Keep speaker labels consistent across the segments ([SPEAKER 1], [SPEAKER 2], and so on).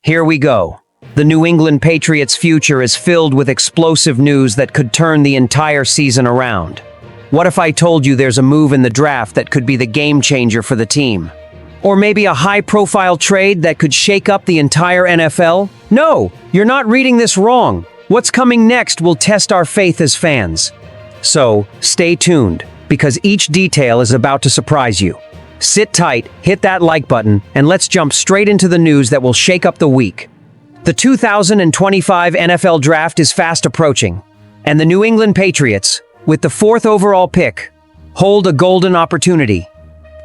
[SPEAKER 1] Here we go. The New England Patriots' future is filled with explosive news that could turn the entire season around. What if I told you there's a move in the draft that could be the game changer for the team? Or maybe a high-profile trade that could shake up the entire NFL? No, you're not reading this wrong. What's coming next will test our faith as fans. So, stay tuned, because each detail is about to surprise you. Sit tight, hit that like button, and let's jump straight into the news that will shake up the week. The 2025 NFL Draft is fast approaching, and the New England Patriots, with the 4th overall pick, hold a golden opportunity.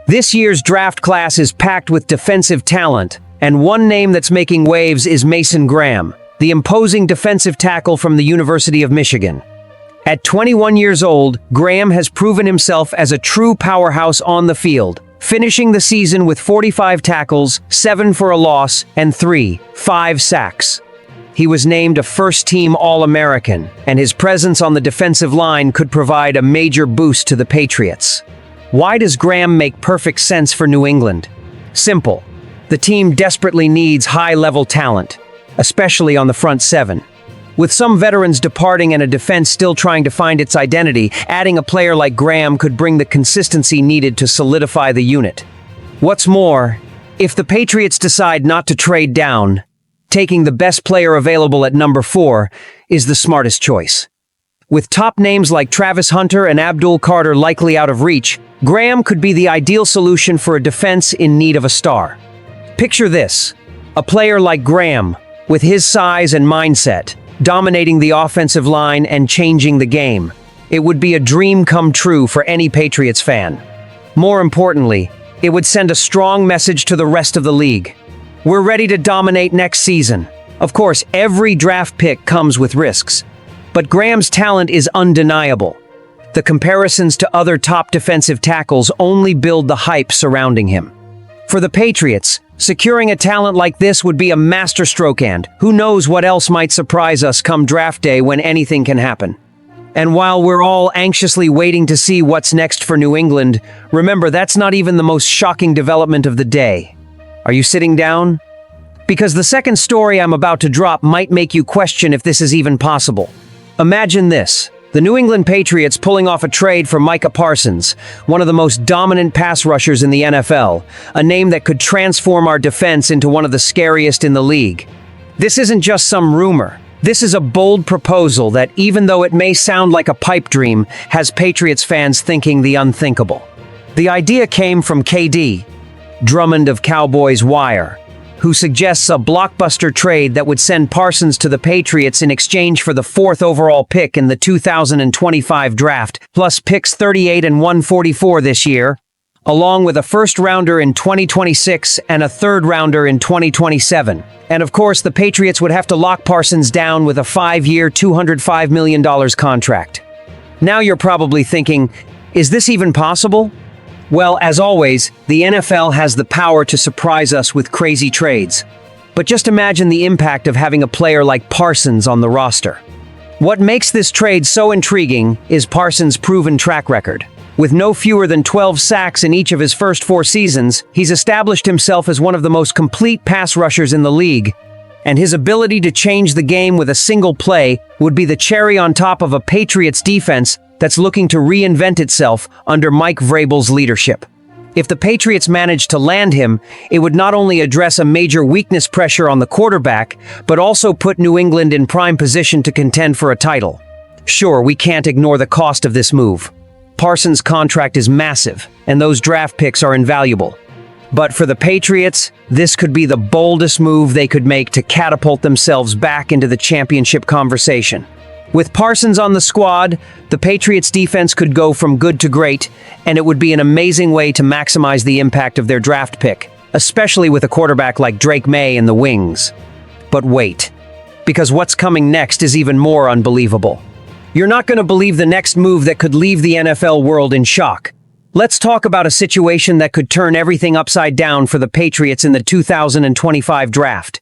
[SPEAKER 1] This year's draft class is packed with defensive talent, and one name that's making waves is Mason Graham, the imposing defensive tackle from the University of Michigan. At 21 years old, Graham has proven himself as a true powerhouse on the field, finishing the season with 45 tackles, 7 for a loss, and 5 sacks. He was named a first-team All-American, and his presence on the defensive line could provide a major boost to the Patriots. Why does Graham make perfect sense for New England? Simple. The team desperately needs high-level talent, especially on the front seven. With some veterans departing and a defense still trying to find its identity, adding a player like Graham could bring the consistency needed to solidify the unit. What's more, if the Patriots decide not to trade down, taking the best player available at number 4 is the smartest choice. With top names like Travis Hunter and Abdul Carter likely out of reach, Graham could be the ideal solution for a defense in need of a star. Picture this: a player like Graham, with his size and mindset, dominating the offensive line and changing the game. It would be a dream come true for any Patriots fan. More importantly, it would send a strong message to the rest of the league. We're ready to dominate next season. Of course, every draft pick comes with risks, but Graham's talent is undeniable. The comparisons to other top defensive tackles only build the hype surrounding him. For the Patriots, securing a talent like this would be a masterstroke, and who knows what else might surprise us come draft day when anything can happen. And while we're all anxiously waiting to see what's next for New England, remember that's not even the most shocking development of the day. Are you sitting down? Because the second story I'm about to drop might make you question if this is even possible. Imagine this: the New England Patriots pulling off a trade for Micah Parsons, one of the most dominant pass rushers in the NFL, a name that could transform our defense into one of the scariest in the league. This isn't just some rumor. This is a bold proposal that, even though it may sound like a pipe dream, has Patriots fans thinking the unthinkable. The idea came from KD, Drummond of Cowboys Wire, who suggests a blockbuster trade that would send Parsons to the Patriots in exchange for the 4th overall pick in the 2025 draft, plus picks 38 and 144 this year, along with a first-rounder in 2026 and a third-rounder in 2027. And of course, the Patriots would have to lock Parsons down with a 5-year, $205 million contract. Now you're probably thinking, is this even possible? Well, as always, the NFL has the power to surprise us with crazy trades. But just imagine the impact of having a player like Parsons on the roster. What makes this trade so intriguing is Parsons' proven track record. With no fewer than 12 sacks in each of his first 4 seasons, he's established himself as one of the most complete pass rushers in the league. And his ability to change the game with a single play would be the cherry on top of a Patriots defense that's looking to reinvent itself under Mike Vrabel's leadership. If the Patriots managed to land him, it would not only address a major weakness pressure on the quarterback, but also put New England in prime position to contend for a title. Sure, we can't ignore the cost of this move. Parsons' contract is massive, and those draft picks are invaluable. But for the Patriots, this could be the boldest move they could make to catapult themselves back into the championship conversation. With Parsons on the squad, the Patriots defense could go from good to great, and it would be an amazing way to maximize the impact of their draft pick, especially with a quarterback like Drake May in the wings. But wait, because what's coming next is even more unbelievable. You're not going to believe the next move that could leave the NFL world in shock. Let's talk about a situation that could turn everything upside down for the Patriots in the 2025 draft.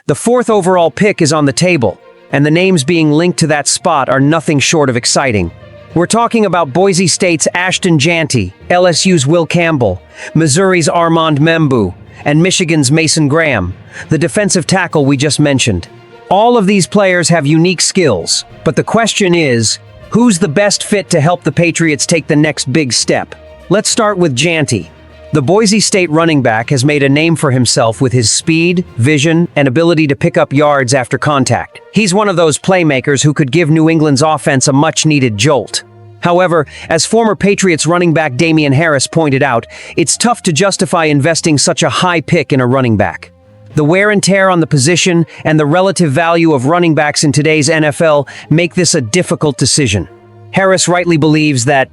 [SPEAKER 1] The 4th overall pick is on the table, and the names being linked to that spot are nothing short of exciting. We're talking about Boise State's Ashton Jeanty, LSU's Will Campbell, Missouri's Armand Membu, and Michigan's Mason Graham, the defensive tackle we just mentioned. All of these players have unique skills, but the question is, who's the best fit to help the Patriots take the next big step? Let's start with Janty. The Boise State running back has made a name for himself with his speed, vision, and ability to pick up yards after contact. He's one of those playmakers who could give New England's offense a much-needed jolt. However, as former Patriots running back Damian Harris pointed out, it's tough to justify investing such a high pick in a running back. The wear and tear on the position and the relative value of running backs in today's NFL make this a difficult decision. Harris rightly believes that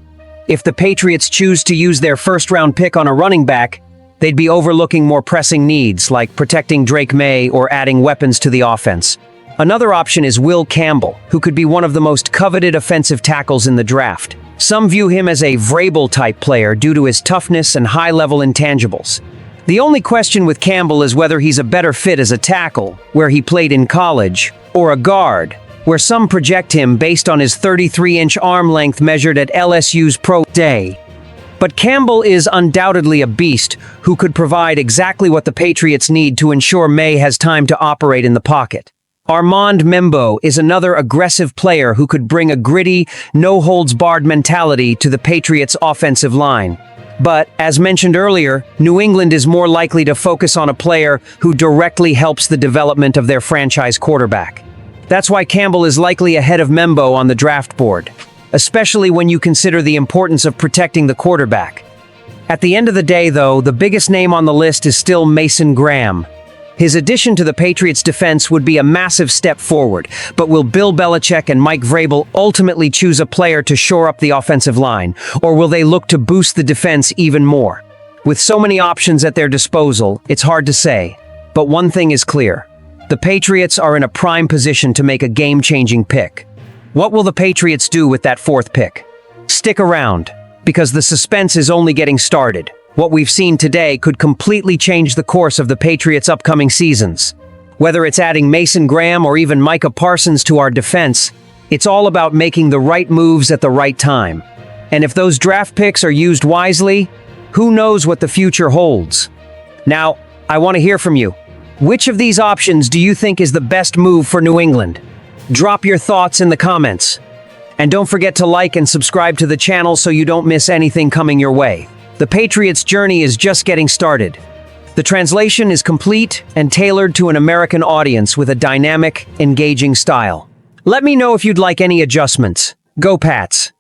[SPEAKER 1] if the Patriots choose to use their first-round pick on a running back, they'd be overlooking more pressing needs like protecting Drake May or adding weapons to the offense. Another option is Will Campbell, who could be one of the most coveted offensive tackles in the draft. Some view him as a Vrabel-type player due to his toughness and high-level intangibles. The only question with Campbell is whether he's a better fit as a tackle, where he played in college, or a guard, where some project him based on his 33-inch arm length measured at LSU's Pro Day. But Campbell is undoubtedly a beast who could provide exactly what the Patriots need to ensure May has time to operate in the pocket. Armand Membo is another aggressive player who could bring a gritty, no-holds-barred mentality to the Patriots' offensive line. But, as mentioned earlier, New England is more likely to focus on a player who directly helps the development of their franchise quarterback. That's why Campbell is likely ahead of Membo on the draft board, especially when you consider the importance of protecting the quarterback. At the end of the day, though, the biggest name on the list is still Mason Graham. His addition to the Patriots' defense would be a massive step forward, but will Bill Belichick and Mike Vrabel ultimately choose a player to shore up the offensive line, or will they look to boost the defense even more? With so many options at their disposal, it's hard to say, but one thing is clear. The Patriots are in a prime position to make a game-changing pick. What will the Patriots do with that fourth pick? Stick around, because the suspense is only getting started. What we've seen today could completely change the course of the Patriots' upcoming seasons. Whether it's adding Mason Graham or even Micah Parsons to our defense, it's all about making the right moves at the right time. And if those draft picks are used wisely, who knows what the future holds? Now, I want to hear from you. Which of these options do you think is the best move for New England? Drop your thoughts in the comments. And don't forget to like and subscribe to the channel so you don't miss anything coming your way. The Patriots' journey is just getting started. The translation is complete and tailored to an American audience with a dynamic, engaging style. Let me know if you'd like any adjustments. Go Pats!